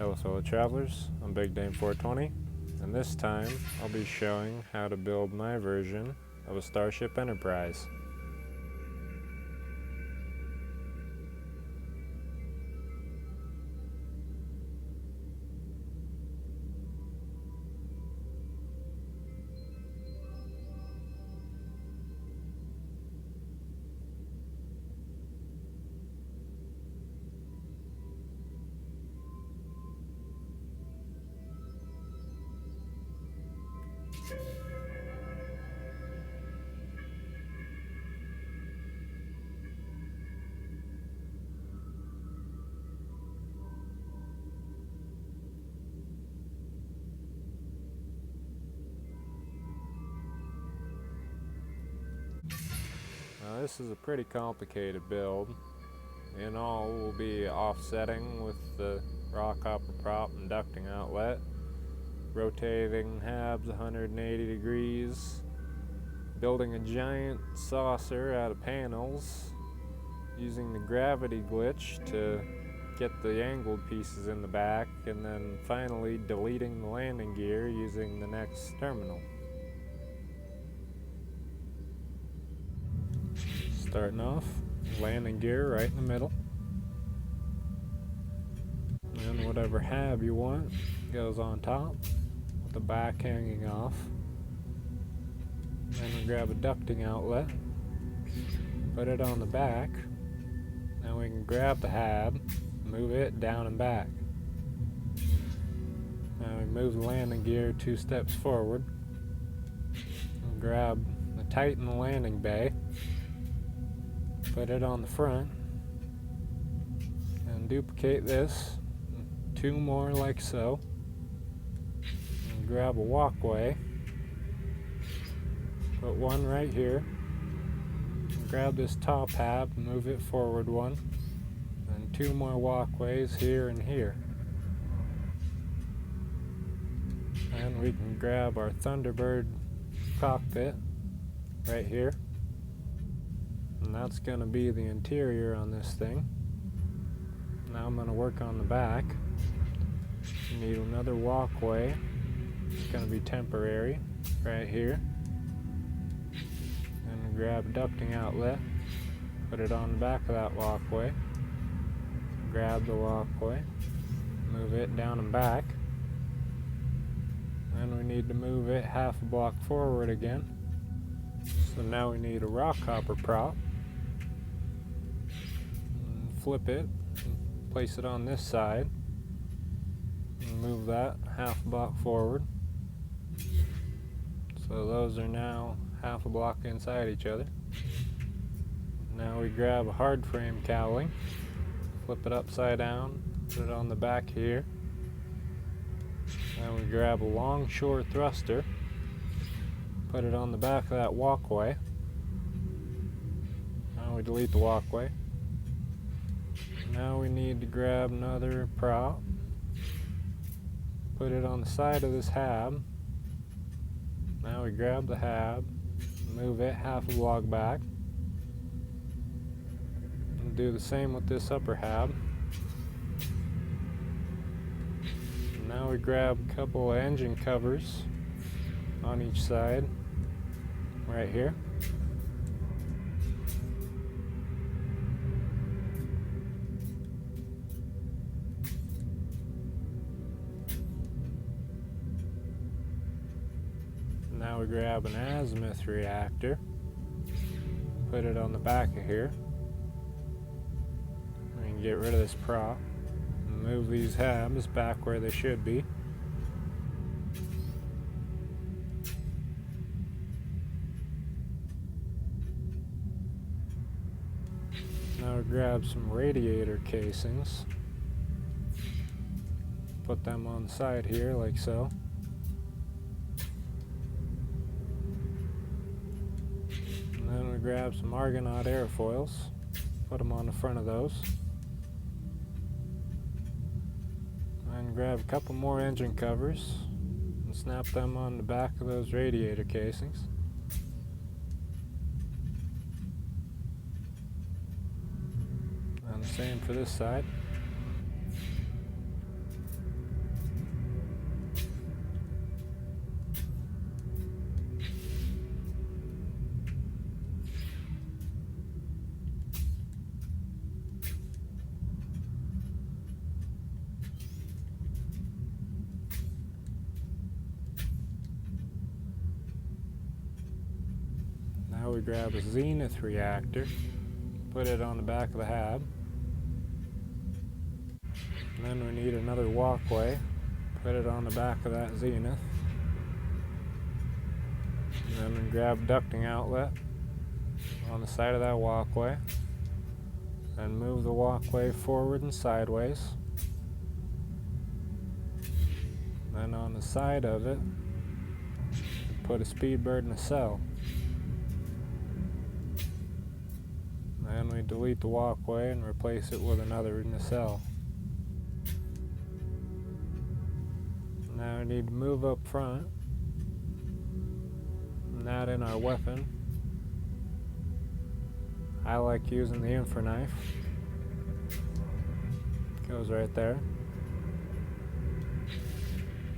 Hello fellow travelers, I'm Big Dame 420, and this time I'll be showing how to build my version of a Starship Enterprise. Now this is a pretty complicated build. In all, we'll be offsetting with the rockhopper prop and ducting outlet, rotating habs 180 degrees, building a giant saucer out of panels, using the gravity glitch to get the angled pieces in the back, and then finally deleting the landing gear using the next terminal. Starting off, landing gear right in the middle, and whatever hab you want goes on top with the back hanging off. Then we grab a ducting outlet, put it on the back. Now we can grab the hab, move it down and back. Now we move the landing gear 2 steps forward, and grab the tighten the landing bay, put it on the front, and duplicate this 2 more like so, and grab a walkway, put 1 right here, and grab this top hab, move it forward 1, and 2 more walkways here and here. And we can grab our Thunderbird cockpit right here. And that's going to be the interior on this thing. Now I'm going to work on the back. You need another walkway. It's going to be temporary right here. And grab a ducting outlet, put it on the back of that walkway. Grab the walkway, move it down and back. And we need to move it half a block forward again. So now we need a rockhopper prop. Flip it, and place it on this side, and move that half a block forward. So those are now half a block inside each other. Now we grab a hardframe cowling, flip it upside down, put it on the back here. Now we grab a longshore thruster, put it on the back of that walkway. Now we delete the walkway. Now we need to grab another prop, put it on the side of this hab. Now we grab the hab, move it half a block back, and do the same with this upper hab. Now we grab a couple of engine covers on each side, right here. Now we grab an azimuth reactor, put it on the back of here. We can get rid of this prop and move these habs back where they should be. Now we grab some radiator casings, put them on the side here like so. Then we grab some argonaut aerofoils, put them on the front of those. And grab a couple more engine covers and snap them on the back of those radiator casings. And the same for this side. Now we grab a zenith reactor, put it on the back of the hab. And then we need another walkway, put it on the back of that zenith. And then we grab ducting outlet on the side of that walkway. And move the walkway forward and sideways. Then on the side of it, put a speedbird nacelle. Then we delete the walkway and replace it with another nacelle. Now we need to move up front and add in our weapon. I like using the infra knife. Goes right there.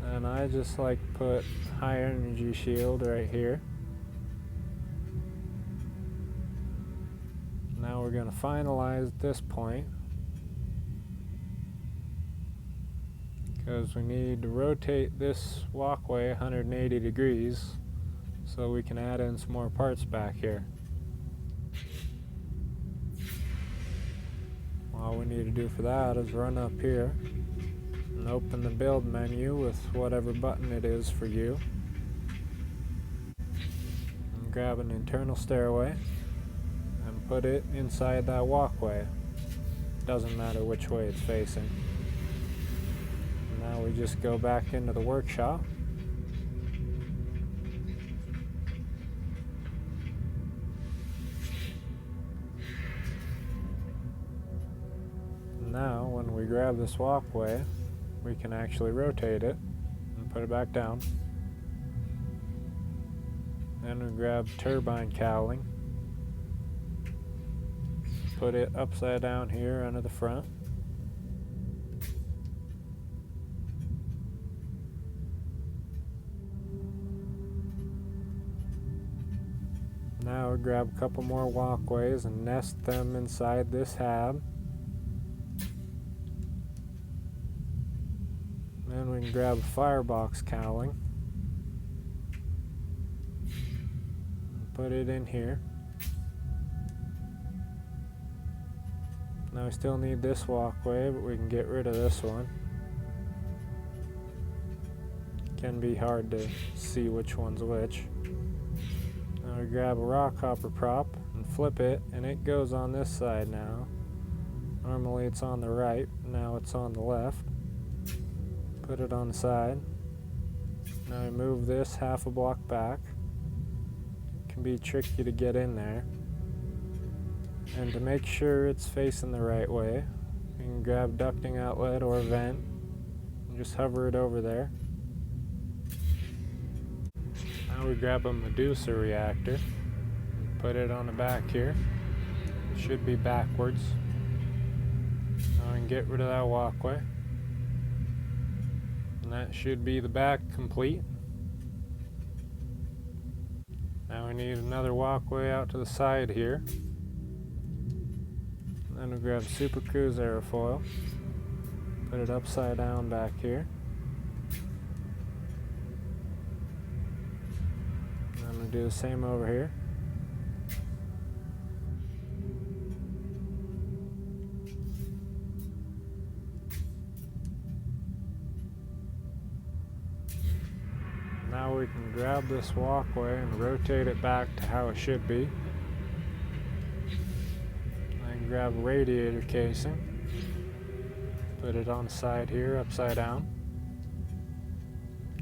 And I just like to put high energy shield right here. Now we're going to finalize this point because we need to rotate this walkway 180 degrees so we can add in some more parts back here. All we need to do for that is run up here and open the build menu with whatever button it is for you. And grab an internal stairway and put it inside that walkway. Doesn't matter which way it's facing. Now we just go back into the workshop. Now when we grab this walkway, we can actually rotate it and put it back down. Then we grab turbine cowling, put it upside down here under the front. Now we grab a couple more walkways and nest them inside this hab. Then we can grab a firebox cowling and put it in here. Now we still need this walkway, but we can get rid of this one. Can be hard to see which one's which. Now we grab a rockhopper prop and flip it, and it goes on this side now. Normally it's on the right, now it's on the left. Put it on the side. Now we move this half a block back. It can be tricky to get in there. And to make sure it's facing the right way, you can grab ducting outlet or vent and just hover it over there. Now we grab a medusa reactor and put it on the back here. It should be backwards. Now we can get rid of that walkway. And that should be the back complete. Now we need another walkway out to the side here. And then we grab supercruise aerofoil, put it upside down back here. And then we do the same over here. Now we can grab this walkway and rotate it back to how it should be. Then grab a radiator casing, put it on the side here, upside down.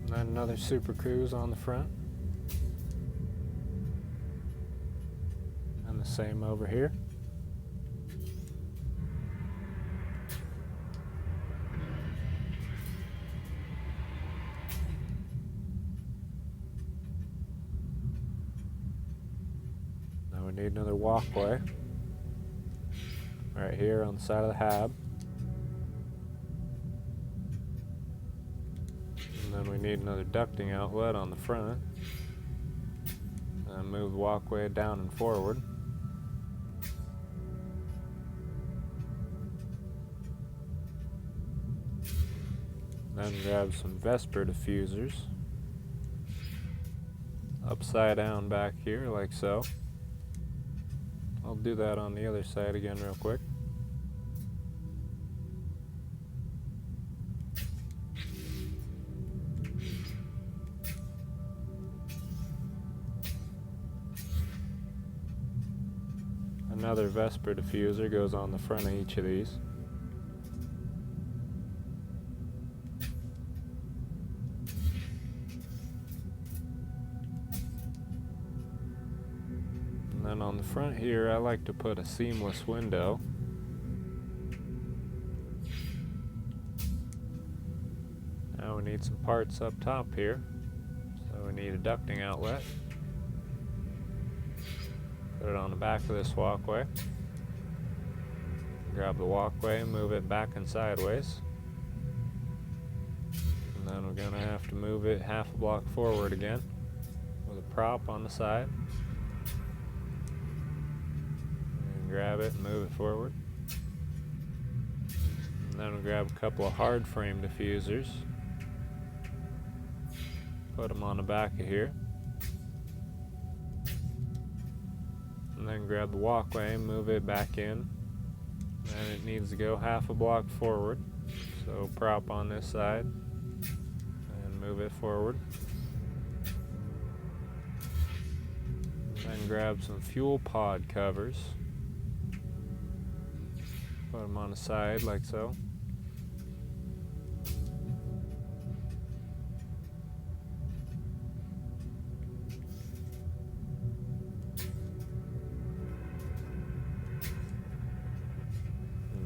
And then another supercruise on the front. And the same over here. We need another walkway right here on the side of the hab. And then we need another ducting outlet on the front. And move the walkway down and forward. Then grab some vesper diffusers. Upside down back here like so. I'll do that on the other side again real quick. Another Vesper diffuser goes on the front of each of these. And then on the front here, I like to put a seamless window. Now we need some parts up top here. So we need a ducting outlet. Put it on the back of this walkway. Grab the walkway and move it back and sideways. And then we're going to have to move it half a block forward again with a prop on the side. And grab it and move it forward. And then we'll grab a couple of hard frame diffusers. Put them on the back of here. And then grab the walkway and move it back in. And it needs to go half a block forward. So prop on this side and move it forward. Then grab some fuel pod covers. Put them on the side like so.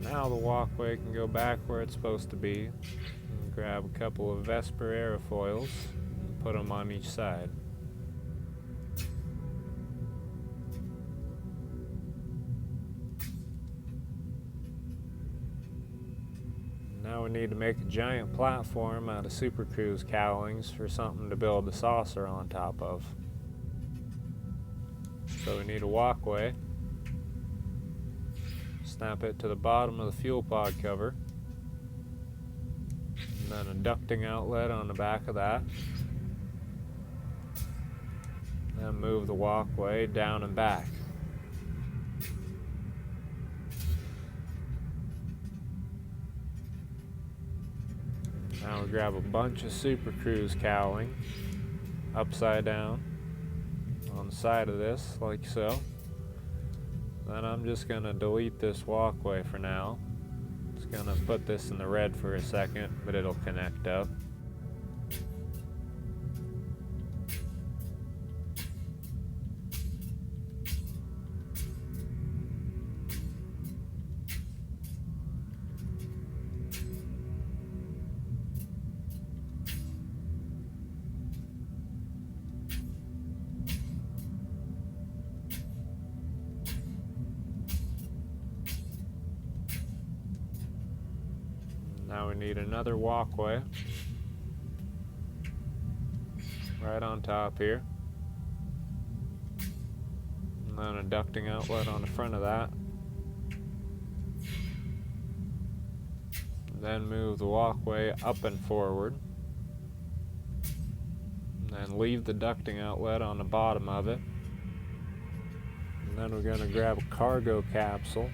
Now the walkway can go back where it's supposed to be. And grab a couple of Vesper aerofoils and put them on each side. Now we need to make a giant platform out of supercruise cowlings for something to build the saucer on top of. So we need a walkway. Snap it to the bottom of the fuel pod cover. And then a ducting outlet on the back of that. Then move the walkway down and back. Now we grab a bunch of supercruise cowling upside down on the side of this, like so. Then I'm just going to delete this walkway for now. Just going to put this in the red for a second, but it'll connect up. Now we need another walkway right on top here. And then a ducting outlet on the front of that. Then move the walkway up and forward. And then leave the ducting outlet on the bottom of it. And then we're going to grab a cargo capsule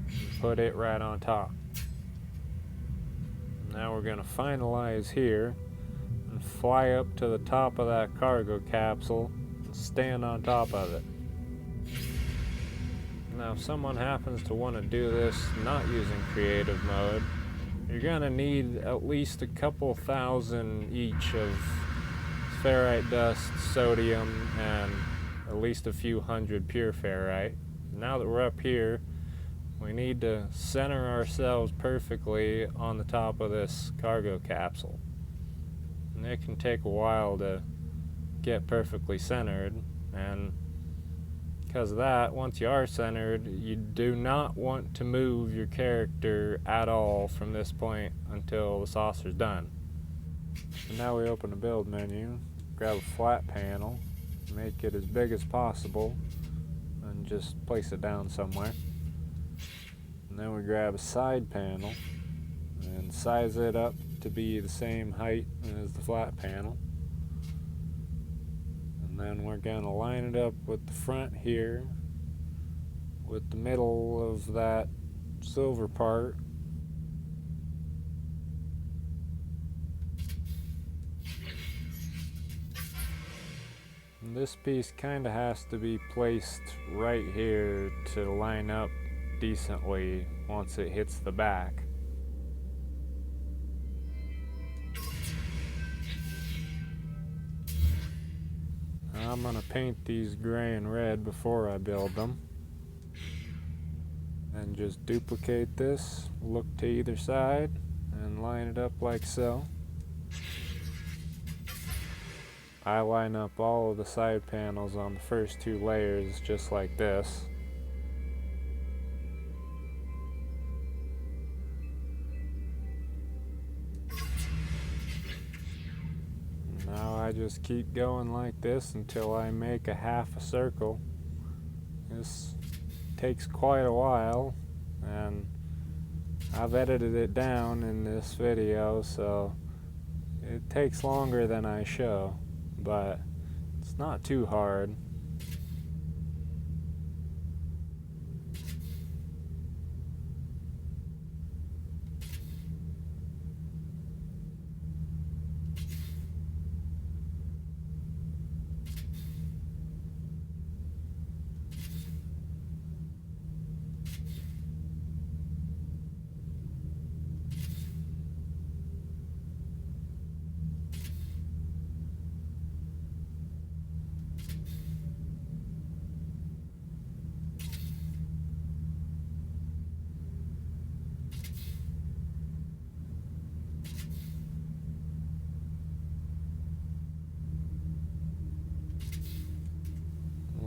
and put it right on top. Now we're going to finalize here and fly up to the top of that cargo capsule and stand on top of it. Now if someone happens to want to do this not using creative mode, you're going to need at least a couple thousand each of ferrite dust, sodium, and at least a few hundred pure ferrite. Now that we're up here, we need to center ourselves perfectly on the top of this cargo capsule. And it can take a while to get perfectly centered, and because of that, once you are centered, you do not want to move your character at all from this point until the saucer's done. And now we open the build menu, grab a flat panel, make it as big as possible, and just place it down somewhere. And then we grab a side panel and size it up to be the same height as the flat panel. And then we're going to line it up with the front here with the middle of that silver part. And this piece kind of has to be placed right here to line up decently once it hits the back. I'm going to paint these gray and red before I build them. And just duplicate this, look to either side, and line it up like so. I line up all of the side panels on the first two layers just like this. Now I just keep going like this until I make a half a circle. This takes quite a while, and I've edited it down in this video, so it takes longer than I show, but it's not too hard.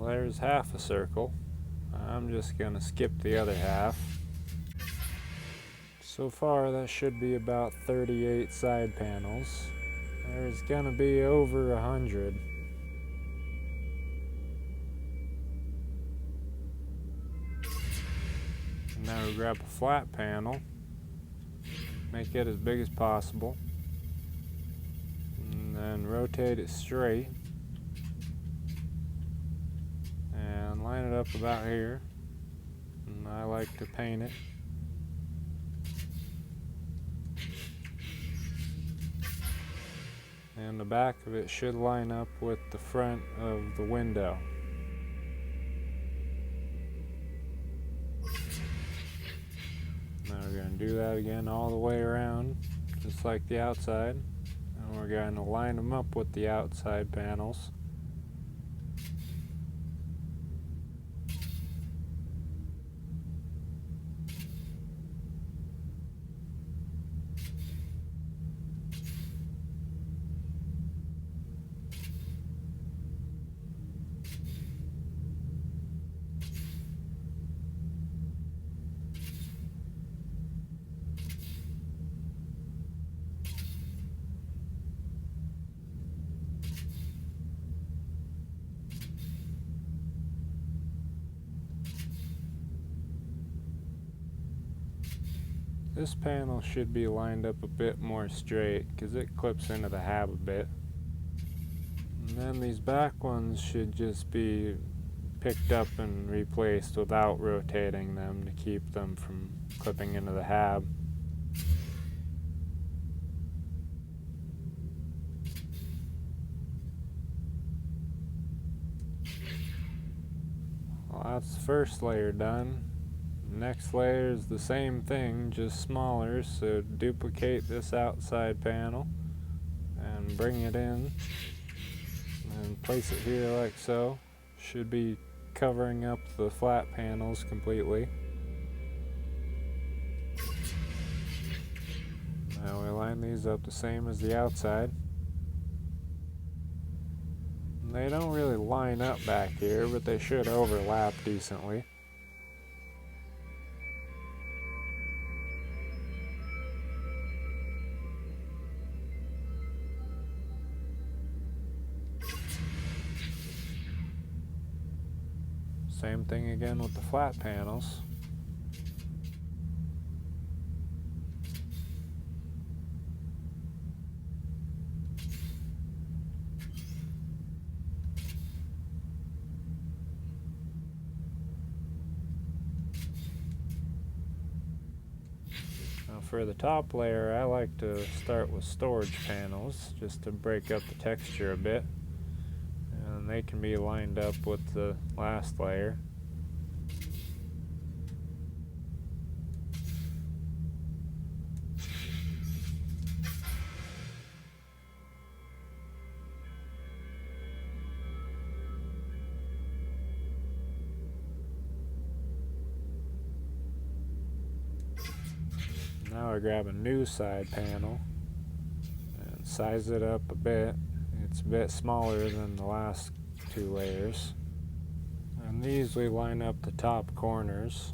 There's half a circle. I'm just going to skip the other half. So far that should be about 38 side panels. There's going to be over 100. Now we grab a flat panel, make it as big as possible, and then rotate it straight. Line it up about here, and I like to paint it. And the back of it should line up with the front of the window. Now we're going to do that again all the way around, just like the outside. And we're going to line them up with the outside panels. This panel should be lined up a bit more straight because it clips into the hab a bit. And then these back ones should just be picked up and replaced without rotating them to keep them from clipping into the hab. Well, that's the first layer done. Next layer is the same thing, just smaller, so duplicate this outside panel and bring it in and place it here like so. Should be covering up the flat panels completely. Now we line these up the same as the outside. They don't really line up back here, but they should overlap decently. Same thing again with the flat panels. for the top layer, I like to start with storage panels just to break up the texture a bit. And they can be lined up with the last layer. Now I grab a new side panel and size it up a bit. It's a bit smaller than the last two layers. And these we line up the top corners.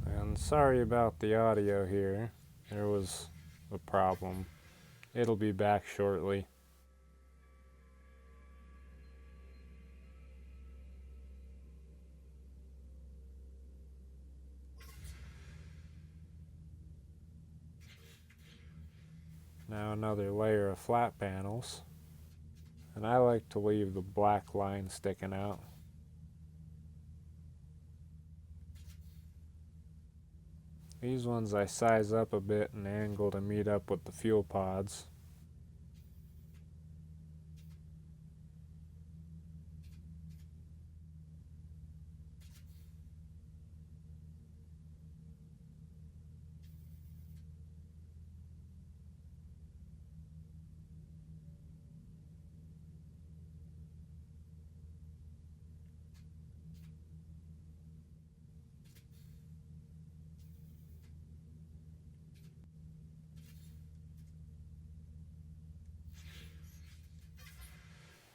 And sorry about the audio here. There was a problem. It'll be back shortly. Now another layer of flat panels, and I like to leave the black line sticking out. These ones I size up a bit and angle to meet up with the fuel pods.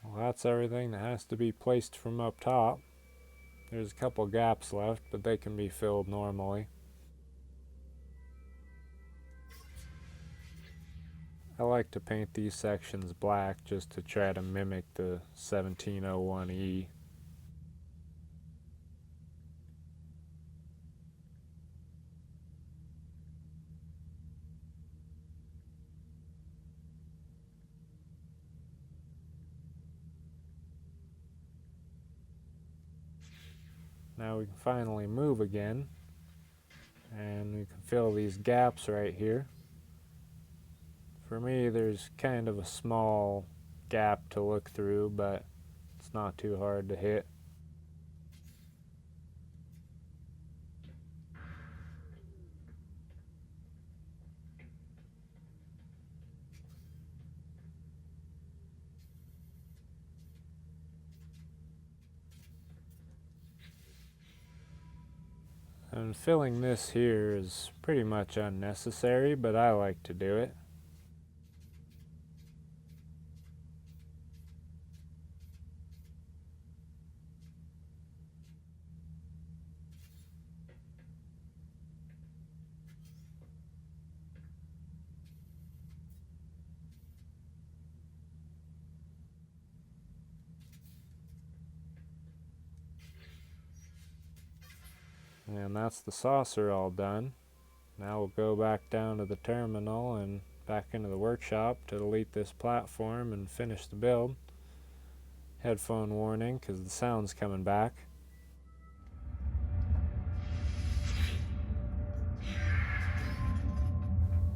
Well, that's everything that has to be placed from up top. There's a couple gaps left, but they can be filled normally. I like to paint these sections black just to try to mimic the 1701E. Now we can finally move again, and we can fill these gaps right here. For me, there's kind of a small gap to look through, but it's not too hard to hit. And filling this here is pretty much unnecessary, but I like to do it. And that's the saucer all done. Now we'll go back down to the terminal and back into the workshop to delete this platform and finish the build. Headphone warning because the sound's coming back.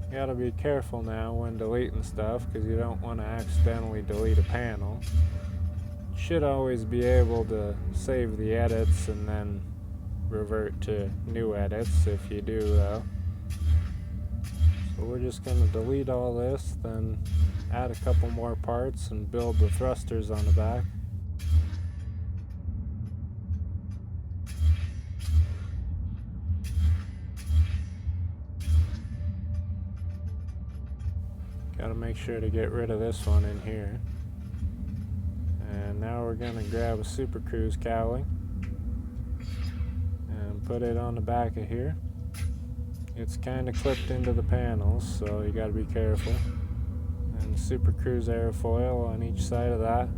You gotta be careful now when deleting stuff because you don't want to accidentally delete a panel. You should always be able to save the edits and then revert to new edits if you do though. So we're just going to delete all this, then add a couple more parts and build the thrusters on the back. Got to make sure to get rid of this one in here. And now we're going to grab a supercruise cowling and put it on the back of here. It's kind of clipped into the panels, so you got to be careful. And supercruise aerofoil on each side of that.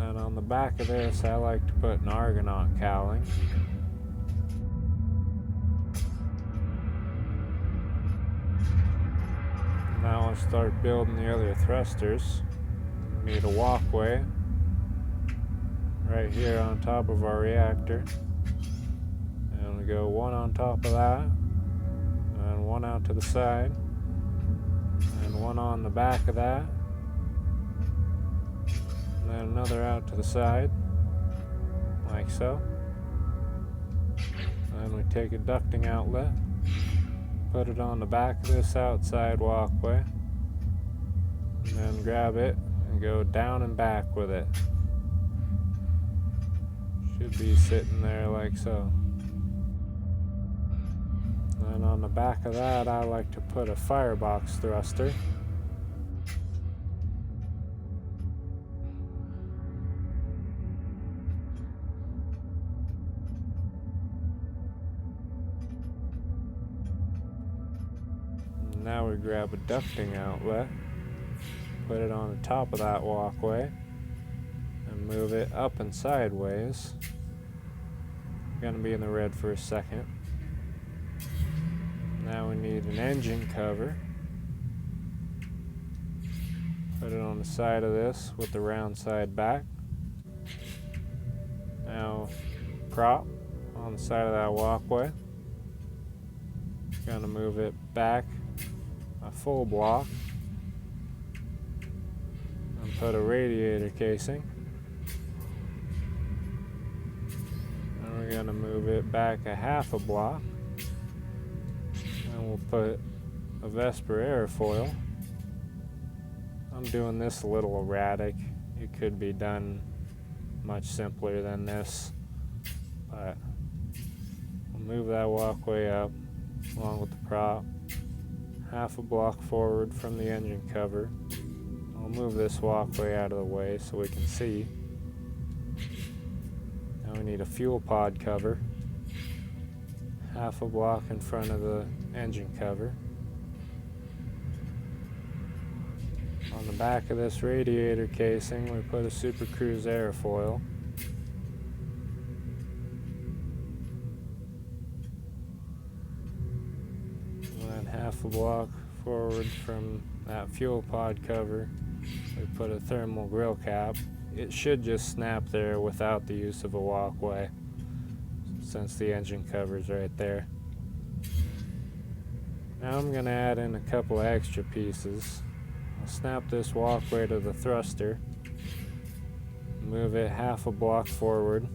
And on the back of this, I like to put an argonaut cowling. I'll start building the other thrusters. Need a walkway right here on top of our reactor. And we go one on top of that, and one out to the side, and one on the back of that, and then another out to the side, like so. Then we take a ducting outlet, put it on the back of this outside walkway, and then grab it and go down and back with it. Should be sitting there like so. Then on the back of that, I like to put a firebox thruster. Now we grab a ducting outlet, put it on the top of that walkway, and move it up and sideways. Gonna be in the red for a second. Now we need an engine cover. Put it on the side of this with the round side back. Now prop on the side of that walkway. Gonna move it back a full block and put a radiator casing. And we're gonna move it back a half a block, and we'll put a vesper aerofoil. I'm doing this a little erratic. It could be done much simpler than this, but we'll move that walkway up along with the prop, half a block forward from the engine cover. I'll move this walkway out of the way so we can see. Now we need a fuel pod cover, half a block in front of the engine cover. On the back of this radiator casing, we put a supercruise aerofoil. Half a block forward from that fuel pod cover, we put a thermal grille cap. It should just snap there without the use of a walkway, since the engine cover's right there. Now I'm going to add in a couple of extra pieces. I'll snap this walkway to the thruster, move it half a block forward.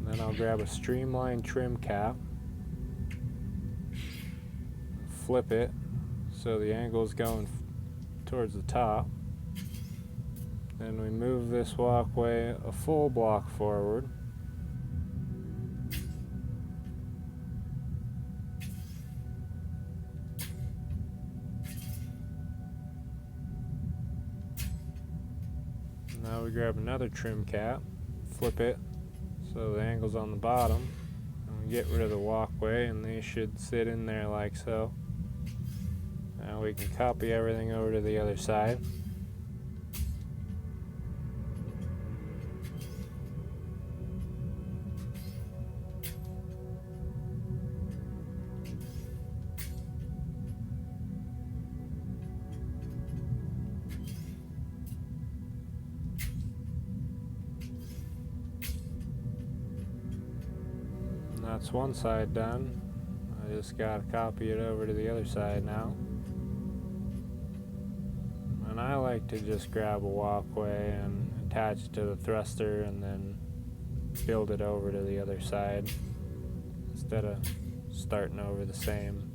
Then I'll grab a streamline trim cap, flip it so the angle is going towards the top. Then we move this walkway a full block forward. Now we grab another trim cap, flip it so the angle's on the bottom, and we get rid of the walkway, and they should sit in there like so. Now we can copy everything over to the other side. That's one side done. I just gotta copy it over to the other side now. And I like to just grab a walkway and attach it to the thruster and then build it over to the other side instead of starting over the same.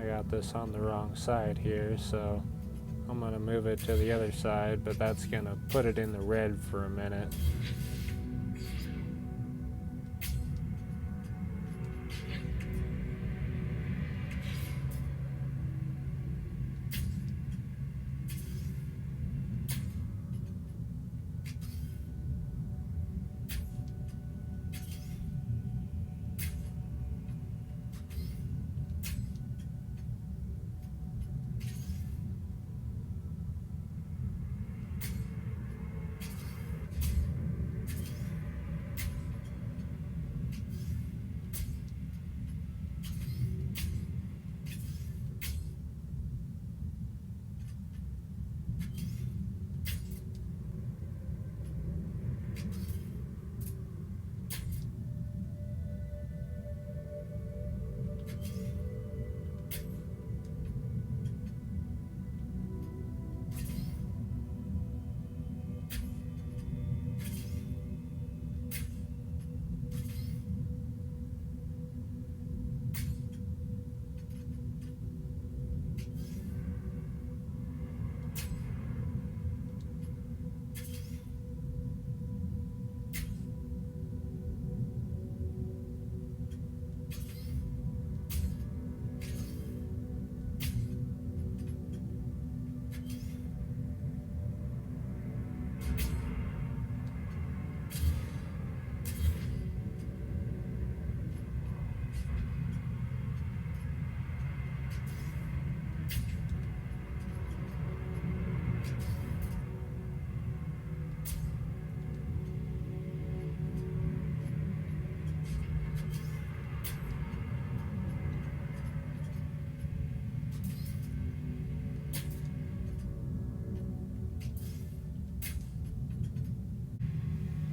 I got this on the wrong side here, so I'm going want to move it to the other side, but that's going to put it in the red for a minute.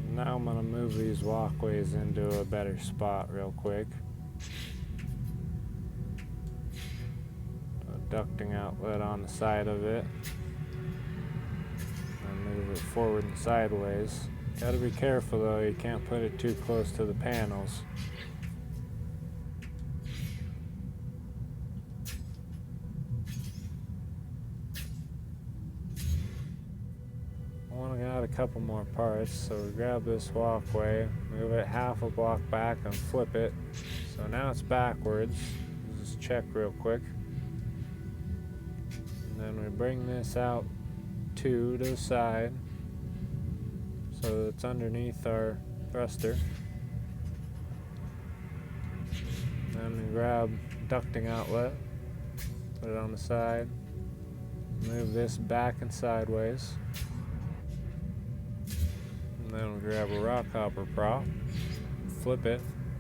Now I'm going to move these walkways into a better spot real quick. A ducting outlet on the side of it. And move it forward and sideways. Gotta be careful though, you can't put it too close to the panels. A couple more parts, so we grab this walkway, move it half a block back and flip it. So now it's backwards. Just check real quick. And then we bring this out to the side so that it's underneath our thruster. Then we grab ducting outlet, put it on the side, move this back and sideways. And then we grab a rockhopper prop, flip it,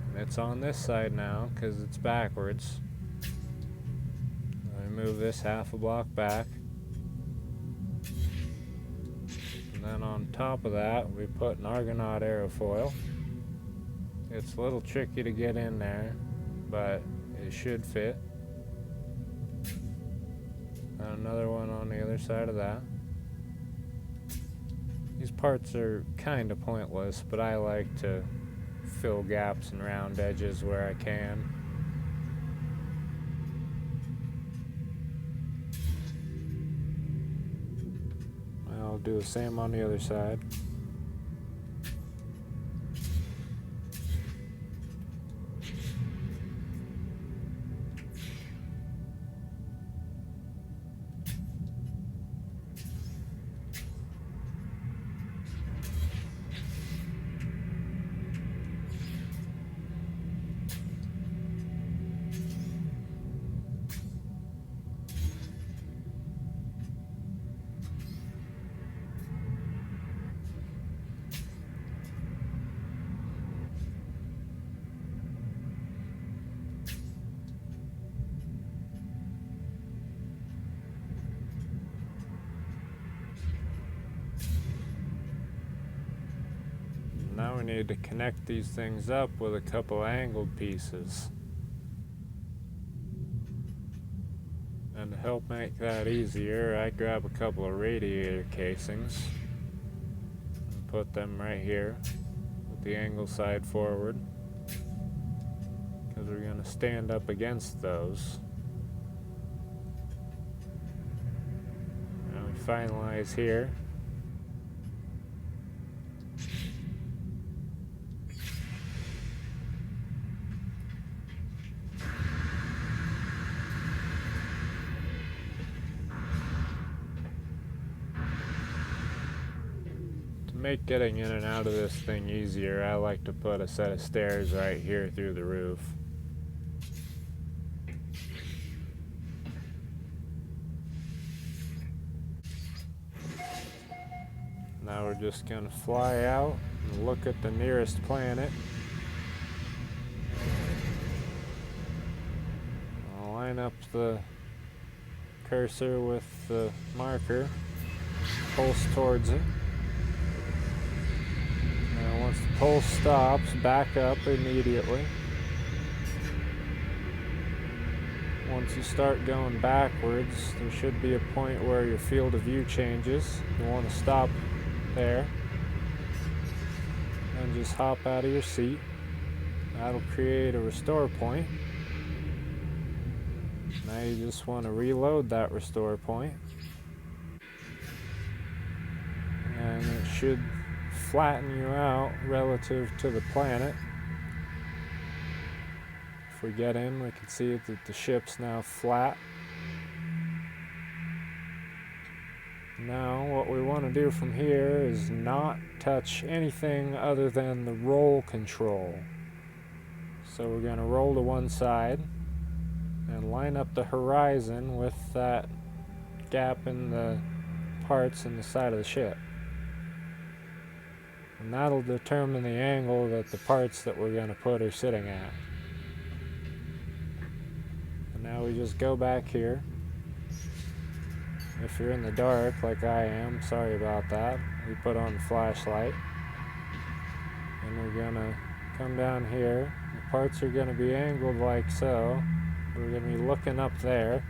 and it's on this side now because it's backwards. And we move this half a block back. And then on top of that, we put an argonaut aerofoil. It's a little tricky to get in there, but it should fit. And another one on the other side of that. These parts are kind of pointless, but I like to fill gaps and round edges where I can. I'll do the same on the other side. Now we need to connect these things up with a couple angled pieces. And to help make that easier, I grab a couple of radiator casings and put them right here with the angle side forward, because we're going to stand up against those. Now we finalize here. To make getting in and out of this thing easier, I like to put a set of stairs right here through the roof. Now we're just going to fly out and look at the nearest planet. I'll line up the cursor with the marker, pulse towards it. Now once the pulse stops, back up immediately. Once you start going backwards, there should be a point where your field of view changes. You want to stop there and just hop out of your seat. That'll create a restore point. Now you just want to reload that restore point, and it should flatten you out relative to the planet. If we get in, we can see that the ship's now flat. Now what we want to do from here is not touch anything other than the roll control. So we're going to roll to one side and line up the horizon with that gap in the parts in the side of the ship. And that'll determine the angle that the parts that we're going to put are sitting at. And now we just go back here. If you're in the dark like I am, sorry about that. We put on the flashlight. And we're gonna come down here. The parts are gonna be angled like so. We're gonna be looking up there.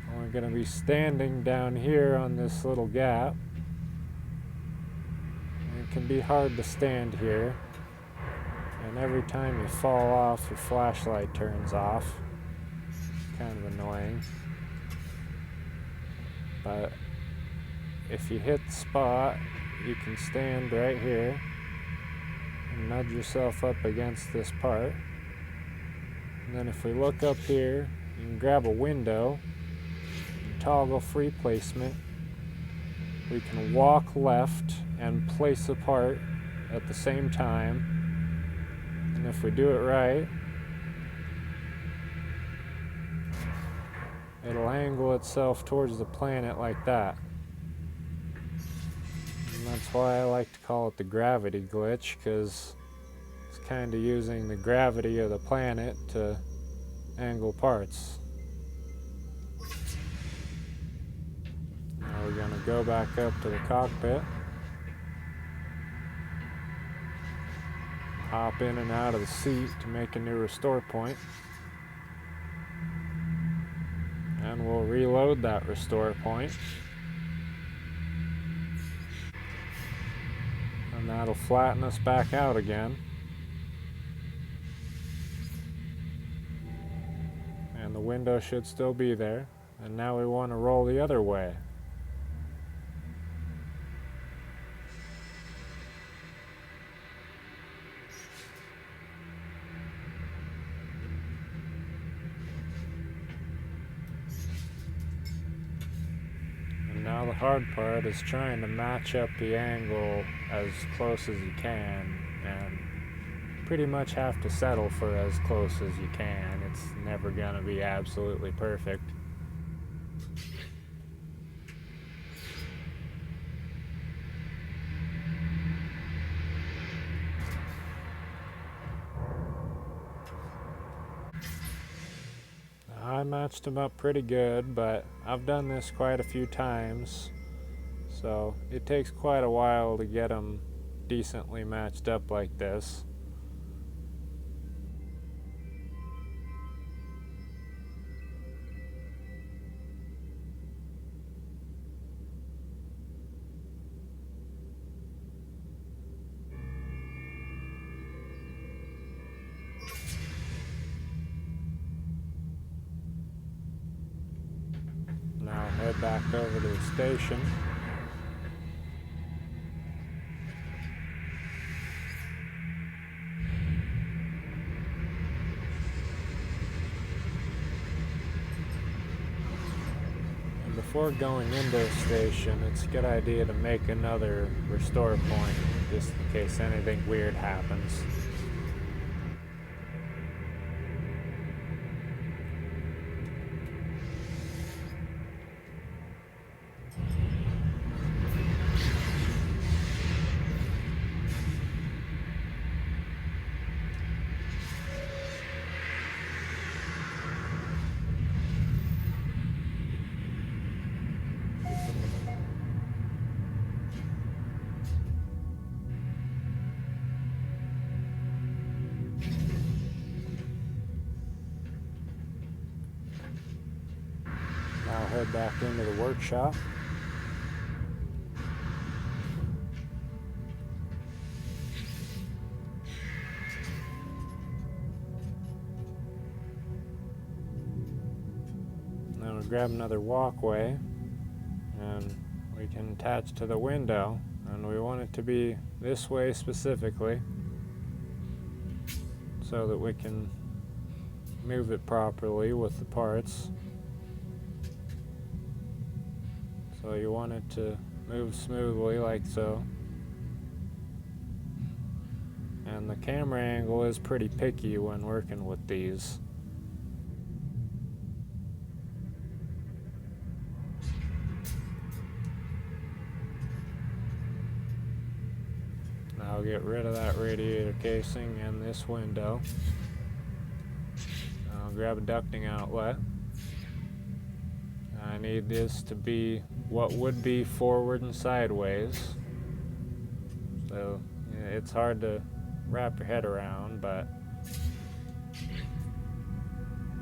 And we're gonna be standing down here on this little gap. And it can be hard to stand here. And every time you fall off, your flashlight turns off. It's kind of annoying. But if you hit the spot, you can stand right here and nudge yourself up against this part. And then if we look up here, you can grab a window, toggle free placement. We can walk left and place a part at the same time. And if we do it right, it'll angle itself towards the planet like that. And that's why I like to call it the gravity glitch, because it's kind of using the gravity of the planet to angle parts. Now we're going to go back up to the cockpit. Hop in and out of the seat to make a new restore point. And we'll reload that restore point. And that'll flatten us back out again. And the window should still be there. And now we want to roll the other way. Now the hard part is trying to match up the angle as close as you can, and pretty much have to settle for as close as you can. It's never gonna be absolutely perfect. I matched them up pretty good, but I've done this quite a few times, so it takes quite a while to get them decently matched up like this. Now head back back over to the station. And before going into the station, it's a good idea to make another restore point, just in case anything weird happens. Now head back into the workshop. Now we'll grab another walkway and we can attach to the window, and we want it to be this way specifically so that we can move it properly with the parts. So you want it to move smoothly like so. And the camera angle is pretty picky when working with these. Now I'll get rid of that radiator casing and this window. I'll grab a ducting outlet. I need this to be what would be forward and sideways. So yeah, it's hard to wrap your head around, but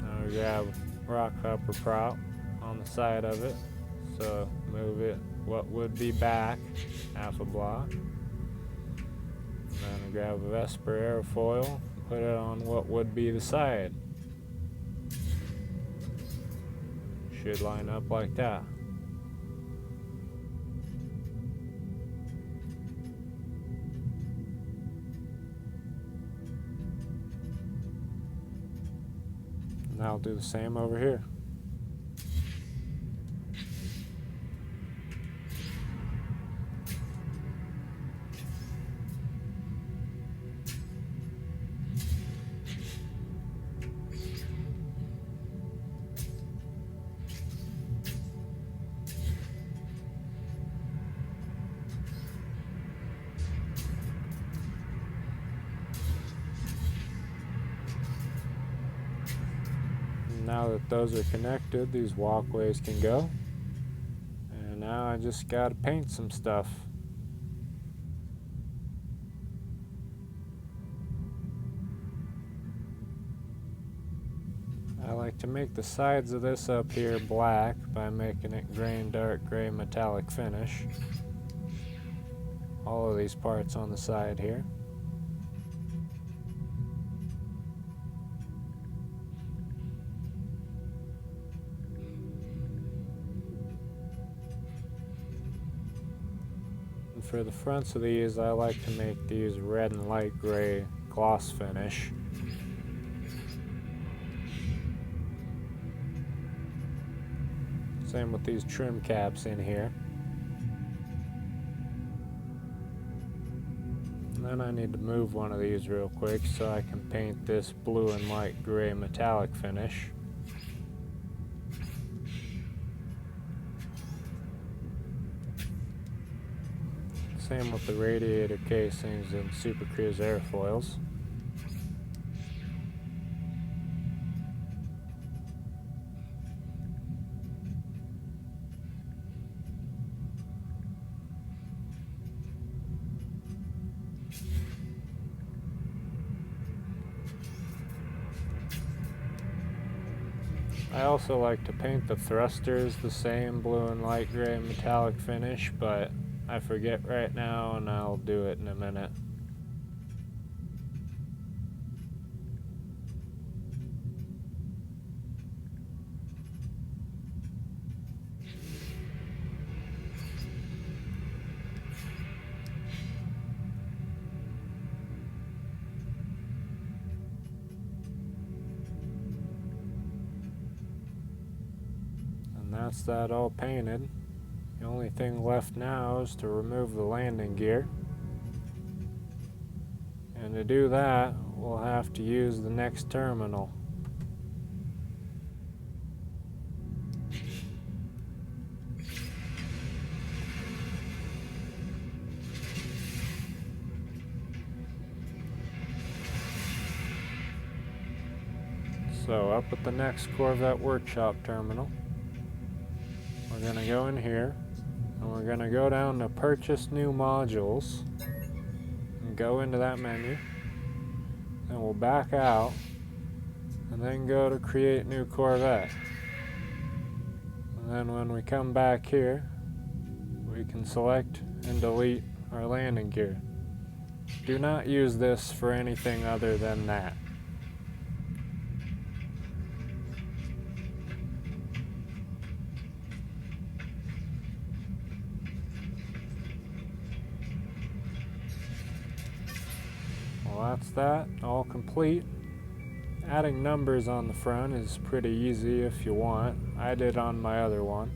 now we grab rockhopper prop on the side of it. So move it what would be back half a block. And then I grab a vesper aerofoil, put it on what would be the side. Should line up like that. Now I'll do the same over here. Now that those are connected, these walkways can go. And now I just gotta paint some stuff. I like to make the sides of this up here black by making it gray and dark gray metallic finish. All of these parts on the side here. For the fronts of these, I like to make these red and light gray gloss finish. Same with these trim caps in here. And then I need to move one of these real quick so I can paint this blue and light gray metallic finish. Same with the radiator casings and supercruise aerofoils. I also like to paint the thrusters the same blue and light gray metallic finish, but I forget right now and I'll do it in a minute. That's that all painted. The only thing left now is to remove the landing gear. And to do that, we'll have to use the next terminal. So up at the next Corvette workshop terminal, we're going to go in here and we're going to go down to purchase new modules and go into that menu, and we'll back out and then go to create new Corvette. And then when we come back here, we can select and delete our landing gear. Do not use this for anything other than that. Well, that's that, all complete. Adding numbers on the front is pretty easy if you want. I did on my other one.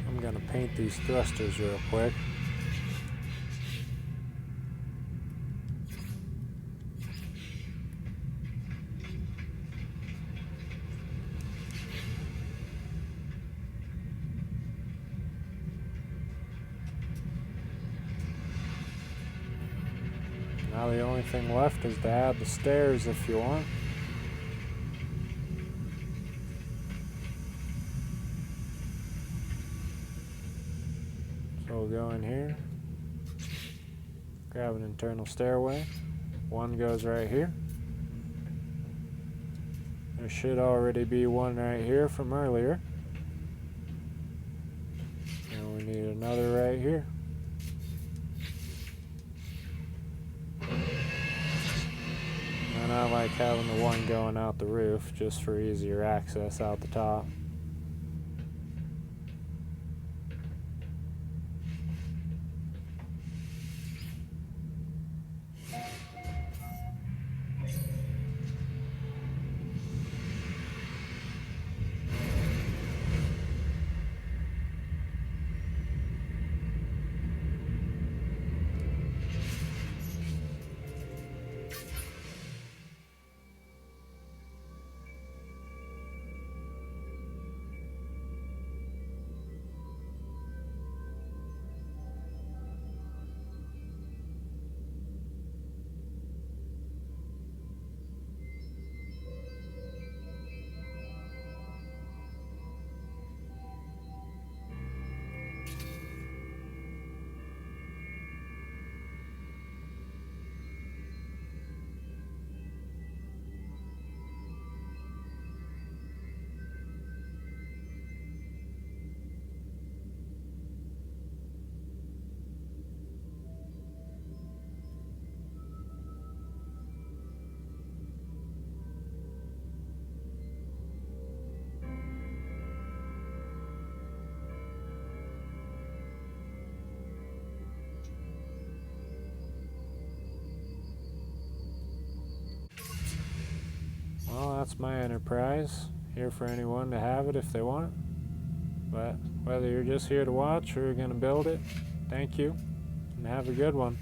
I'm gonna paint these thrusters real quick. Now the only thing left is to add the stairs if you want. So we'll go in here, grab an internal stairway. One goes right here. There should already be one right here from earlier. And we need another right here. And I like having the one going out the roof just for easier access out the top. Well, that's my Enterprise. Here for anyone to have it if they want. But whether you're just here to watch or you're going to build it, thank you and have a good one.